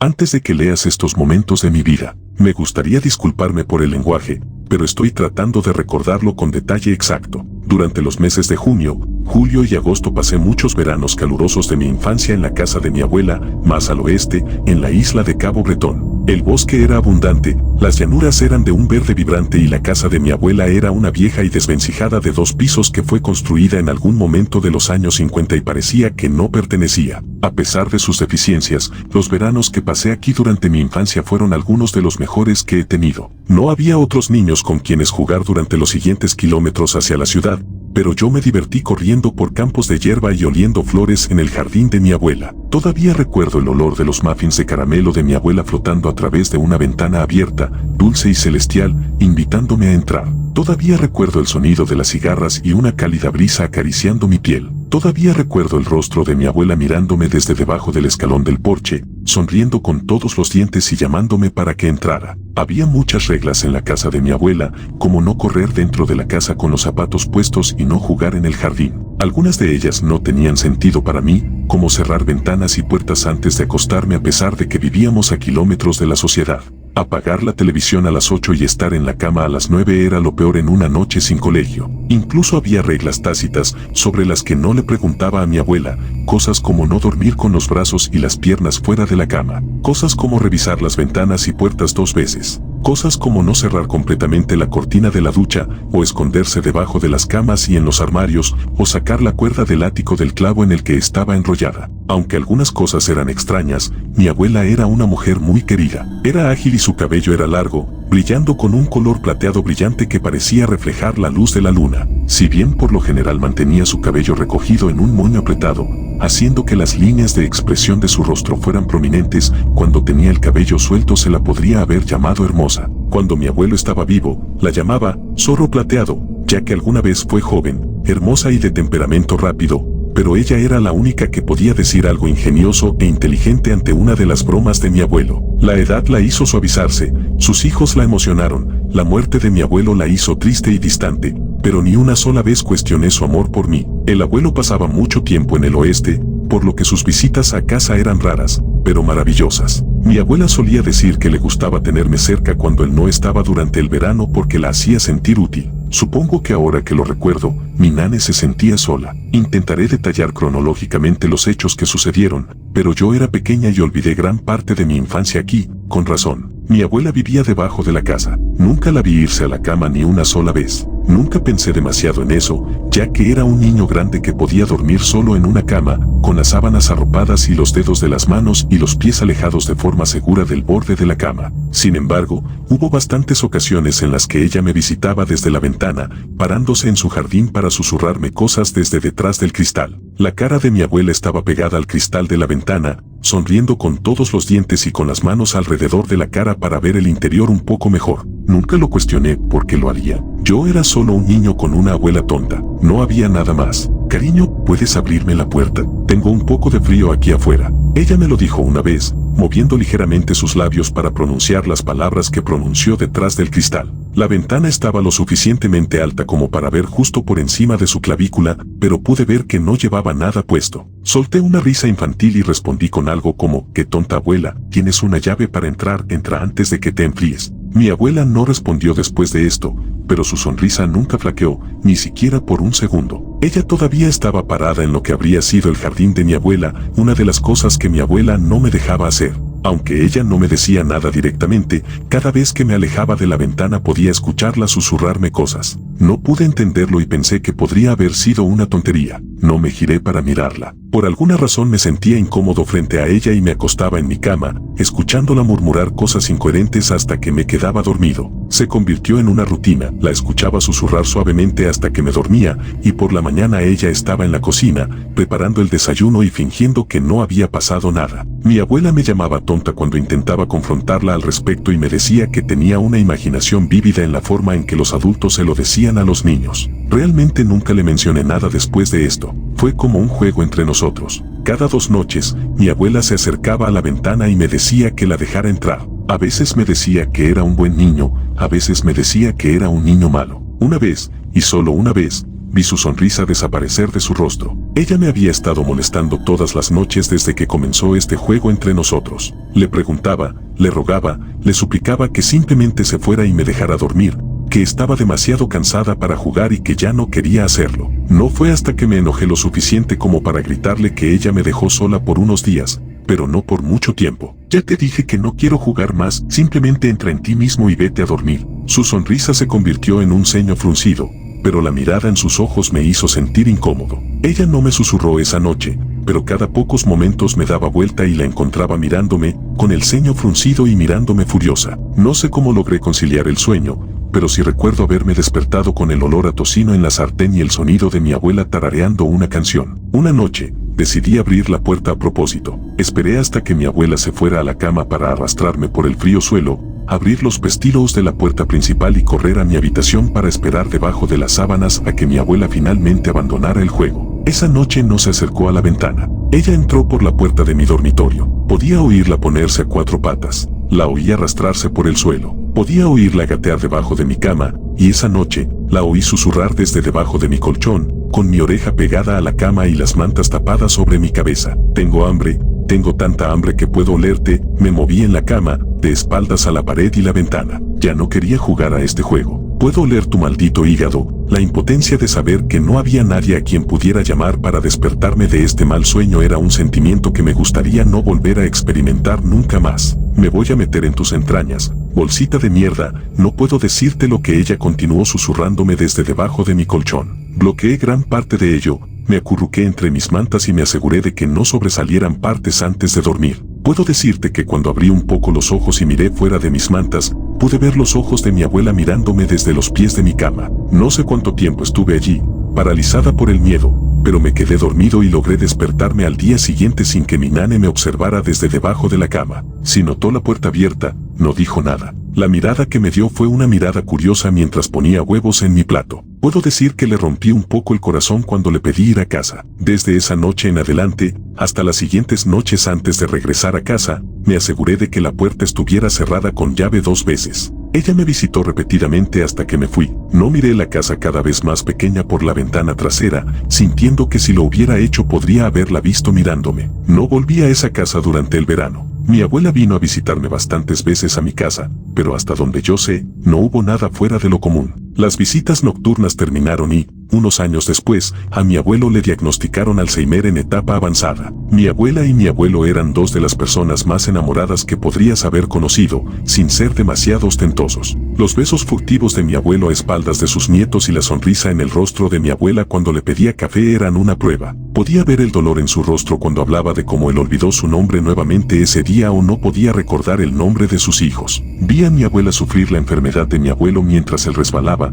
Antes de que leas estos momentos de mi vida, me gustaría disculparme por el lenguaje, pero estoy tratando de recordarlo con detalle exacto. Durante los meses de junio, julio y agosto pasé muchos veranos calurosos de mi infancia en la casa de mi abuela, más al oeste, en la isla de Cabo Bretón. El bosque era abundante, las llanuras eran de un verde vibrante y la casa de mi abuela era una vieja y desvencijada de 2 pisos que fue construida en algún momento de los años 50 y parecía que no pertenecía. A pesar de sus deficiencias, los veranos que pasé aquí durante mi infancia fueron algunos de los mejores que he tenido. No había otros niños con quienes jugar durante los siguientes kilómetros hacia la ciudad, pero yo me divertí corriendo por campos de hierba y oliendo flores en el jardín de mi abuela. Todavía recuerdo el olor de los muffins de caramelo de mi abuela flotando a través de una ventana abierta, dulce y celestial, invitándome a entrar. Todavía recuerdo el sonido de las cigarras y una cálida brisa acariciando mi piel. Todavía recuerdo el rostro de mi abuela mirándome desde debajo del escalón del porche, sonriendo con todos los dientes y llamándome para que entrara. Había muchas reglas en la casa de mi abuela, como no correr dentro de la casa con los zapatos puestos y no jugar en el jardín. Algunas de ellas no tenían sentido para mí, como cerrar ventanas y puertas antes de acostarme a pesar de que vivíamos a kilómetros de la sociedad. Apagar la televisión a las 8 y estar en la cama a las 9 era lo peor en una noche sin colegio. Incluso había reglas tácitas sobre las que no le preguntaba a mi abuela, cosas como no dormir con los brazos y las piernas fuera de la cama, cosas como revisar las ventanas y puertas 2 veces, cosas como no cerrar completamente la cortina de la ducha, o esconderse debajo de las camas y en los armarios, o sacar la cuerda del ático del clavo en el que estaba enrollada. Aunque algunas cosas eran extrañas, mi abuela era una mujer muy querida. Era ágil y su cabello era largo, brillando con un color plateado brillante que parecía reflejar la luz de la luna. Si bien por lo general mantenía su cabello recogido en un moño apretado, haciendo que las líneas de expresión de su rostro fueran prominentes, cuando tenía el cabello suelto se la podría haber llamado hermosa. Cuando mi abuelo estaba vivo, la llamaba zorro plateado, ya que alguna vez fue joven, hermosa y de temperamento rápido, pero ella era la única que podía decir algo ingenioso e inteligente ante una de las bromas de mi abuelo. La edad la hizo suavizarse, sus hijos la emocionaron, la muerte de mi abuelo la hizo triste y distante, pero ni una sola vez cuestioné su amor por mí. El abuelo pasaba mucho tiempo en el oeste, por lo que sus visitas a casa eran raras, pero maravillosas. Mi abuela solía decir que le gustaba tenerme cerca cuando él no estaba durante el verano porque la hacía sentir útil. Supongo que ahora que lo recuerdo, mi nane se sentía sola. Intentaré detallar cronológicamente los hechos que sucedieron, pero yo era pequeña y olvidé gran parte de mi infancia aquí, con razón. Mi abuela vivía debajo de la casa. Nunca la vi irse a la cama ni una sola vez. Nunca pensé demasiado en eso, ya que era un niño grande que podía dormir solo en una cama, con las sábanas arropadas y los dedos de las manos y los pies alejados de forma segura del borde de la cama. Sin embargo, hubo bastantes ocasiones en las que ella me visitaba desde la ventana, parándose en su jardín para susurrarme cosas desde detrás del cristal. La cara de mi abuela estaba pegada al cristal de la ventana, sonriendo con todos los dientes y con las manos alrededor de la cara para ver el interior un poco mejor. Nunca lo cuestioné por qué lo haría. Yo era solo un niño con una abuela tonta. No había nada más. Cariño, ¿puedes abrirme la puerta? Tengo un poco de frío aquí afuera. Ella me lo dijo una vez, moviendo ligeramente sus labios para pronunciar las palabras que pronunció detrás del cristal. La ventana estaba lo suficientemente alta como para ver justo por encima de su clavícula, pero pude ver que no llevaba nada puesto. Solté una risa infantil y respondí con algo como, «Qué tonta abuela, tienes una llave para entrar, entra antes de que te enfríes». Mi abuela no respondió después de esto, pero su sonrisa nunca flaqueó, ni siquiera por un segundo. Ella todavía estaba parada en lo que habría sido el jardín de mi abuela, una de las cosas que mi abuela no me dejaba hacer. Aunque ella no me decía nada directamente, cada vez que me alejaba de la ventana podía escucharla susurrarme cosas. No pude entenderlo y pensé que podría haber sido una tontería. No me giré para mirarla. Por alguna razón me sentía incómodo frente a ella y me acostaba en mi cama, escuchándola murmurar cosas incoherentes hasta que me quedaba dormido. Se convirtió en una rutina, la escuchaba susurrar suavemente hasta que me dormía, y por la mañana ella estaba en la cocina, preparando el desayuno y fingiendo que no había pasado nada. Mi abuela me llamaba tonta cuando intentaba confrontarla al respecto y me decía que tenía una imaginación vívida en la forma en que los adultos se lo decían a los niños. Realmente nunca le mencioné nada después de esto. Fue como un juego entre nosotros. Cada 2 noches, mi abuela se acercaba a la ventana y me decía que la dejara entrar. A veces me decía que era un buen niño, a veces me decía que era un niño malo. Una vez, y solo una vez, vi su sonrisa desaparecer de su rostro. Ella me había estado molestando todas las noches desde que comenzó este juego entre nosotros. Le preguntaba, le rogaba, le suplicaba que simplemente se fuera y me dejara dormir, que estaba demasiado cansada para jugar y que ya no quería hacerlo. No fue hasta que me enojé lo suficiente como para gritarle que ella me dejó sola por unos días, pero no por mucho tiempo. Ya te dije que no quiero jugar más, simplemente entra en ti mismo y vete a dormir. Su sonrisa se convirtió en un ceño fruncido, pero la mirada en sus ojos me hizo sentir incómodo. Ella no me susurró esa noche, pero cada pocos momentos me daba vuelta y la encontraba mirándome, con el ceño fruncido y mirándome furiosa. No sé cómo logré conciliar el sueño, pero sí recuerdo haberme despertado con el olor a tocino en la sartén y el sonido de mi abuela tarareando una canción. Una noche, decidí abrir la puerta a propósito. Esperé hasta que mi abuela se fuera a la cama para arrastrarme por el frío suelo, abrir los pestillos de la puerta principal y correr a mi habitación para esperar debajo de las sábanas a que mi abuela finalmente abandonara el juego. Esa noche no se acercó a la ventana. Ella entró por la puerta de mi dormitorio. Podía oírla ponerse a cuatro patas. La oí arrastrarse por el suelo. Podía oírla gatear debajo de mi cama, y esa noche, la oí susurrar desde debajo de mi colchón, con mi oreja pegada a la cama y las mantas tapadas sobre mi cabeza. Tengo hambre, tengo tanta hambre que puedo olerte. Me moví en la cama, de espaldas a la pared y la ventana. Ya no quería jugar a este juego. Puedo oler tu maldito hígado. La impotencia de saber que no había nadie a quien pudiera llamar para despertarme de este mal sueño era un sentimiento que me gustaría no volver a experimentar nunca más. Me voy a meter en tus entrañas, bolsita de mierda. No puedo decirte lo que ella continuó susurrándome desde debajo de mi colchón. Bloqueé gran parte de ello, me acurruqué entre mis mantas y me aseguré de que no sobresalieran partes antes de dormir. Puedo decirte que cuando abrí un poco los ojos y miré fuera de mis mantas, pude ver los ojos de mi abuela mirándome desde los pies de mi cama. No sé cuánto tiempo estuve allí, paralizada por el miedo, pero me quedé dormido y logré despertarme al día siguiente sin que mi nane me observara desde debajo de la cama. Si notó la puerta abierta, no dijo nada. La mirada que me dio fue una mirada curiosa mientras ponía huevos en mi plato. Puedo decir que le rompí un poco el corazón cuando le pedí ir a casa. Desde esa noche en adelante, hasta las siguientes noches antes de regresar a casa, me aseguré de que la puerta estuviera cerrada con llave 2 veces. Ella me visitó repetidamente hasta que me fui. No miré la casa cada vez más pequeña por la ventana trasera, sintiendo que si lo hubiera hecho podría haberla visto mirándome. No volví a esa casa durante el verano. Mi abuela vino a visitarme bastantes veces a mi casa, pero hasta donde yo sé, no hubo nada fuera de lo común. Las visitas nocturnas terminaron y, unos años después, a mi abuelo le diagnosticaron Alzheimer en etapa avanzada. Mi abuela y mi abuelo eran dos de las personas más enamoradas que podrías haber conocido, sin ser demasiado ostentosos. Los besos furtivos de mi abuelo a espaldas de sus nietos y la sonrisa en el rostro de mi abuela cuando le pedía café eran una prueba. Podía ver el dolor en su rostro cuando hablaba de cómo él olvidó su nombre nuevamente ese día o no podía recordar el nombre de sus hijos. Vi a mi abuela sufrir la enfermedad de mi abuelo mientras él resbalaba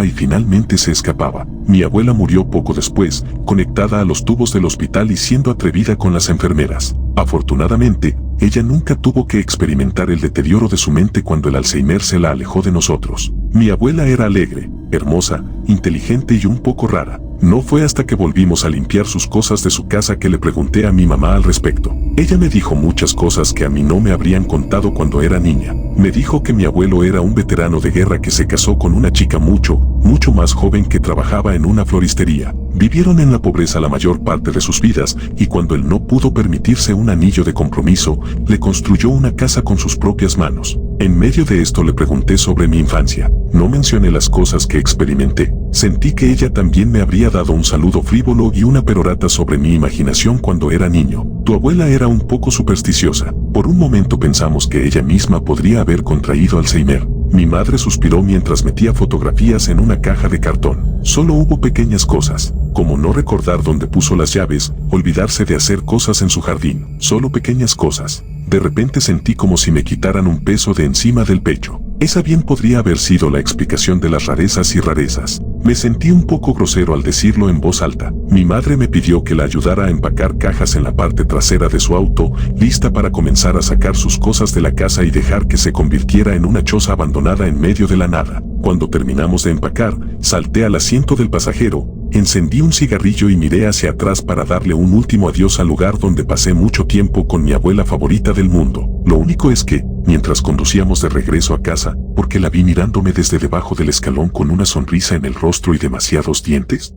y finalmente se escapaba. Mi abuela murió poco después, conectada a los tubos del hospital y siendo atrevida con las enfermeras. Afortunadamente, ella nunca tuvo que experimentar el deterioro de su mente cuando el Alzheimer se la alejó de nosotros. Mi abuela era alegre, hermosa, inteligente y un poco rara. No fue hasta que volvimos a limpiar sus cosas de su casa que le pregunté a mi mamá al respecto. Ella me dijo muchas cosas que a mí no me habrían contado cuando era niña. Me dijo que mi abuelo era un veterano de guerra que se casó con una chica mucho más joven que trabajaba en una floristería. Vivieron en la pobreza la mayor parte de sus vidas y cuando él no pudo permitirse un anillo de compromiso, le construyó una casa con sus propias manos. En medio de esto le pregunté sobre mi infancia. No mencioné las cosas que experimenté. Sentí que ella también me habría dado un saludo frívolo y una perorata sobre mi imaginación cuando era niño. Tu abuela era un poco supersticiosa. Por un momento pensamos que ella misma podría haber contraído Alzheimer. Mi madre suspiró mientras metía fotografías en una caja de cartón. Solo hubo pequeñas cosas, como no recordar dónde puso las llaves, olvidarse de hacer cosas en su jardín. Solo pequeñas cosas. De repente sentí como si me quitaran un peso de encima del pecho. Esa bien podría haber sido la explicación de las rarezas y rarezas. Me sentí un poco grosero al decirlo en voz alta. Mi madre me pidió que la ayudara a empacar cajas en la parte trasera de su auto, lista para comenzar a sacar sus cosas de la casa y dejar que se convirtiera en una choza abandonada en medio de la nada. Cuando terminamos de empacar, salté al asiento del pasajero, Encendí un cigarrillo y miré hacia atrás para darle un último adiós al lugar donde pasé mucho tiempo con mi abuela favorita del mundo. Lo único es que, mientras conducíamos de regreso a casa, porque la vi mirándome desde debajo del escalón con una sonrisa en el rostro y demasiados dientes.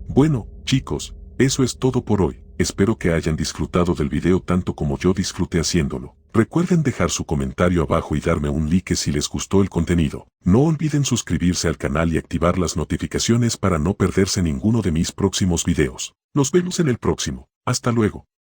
Bueno, chicos, eso es todo por hoy. Espero que hayan disfrutado del video tanto como yo disfruté haciéndolo. Recuerden dejar su comentario abajo y darme un like si les gustó el contenido. No olviden suscribirse al canal y activar las notificaciones para no perderse ninguno de mis próximos videos. Nos vemos en el próximo. Hasta luego.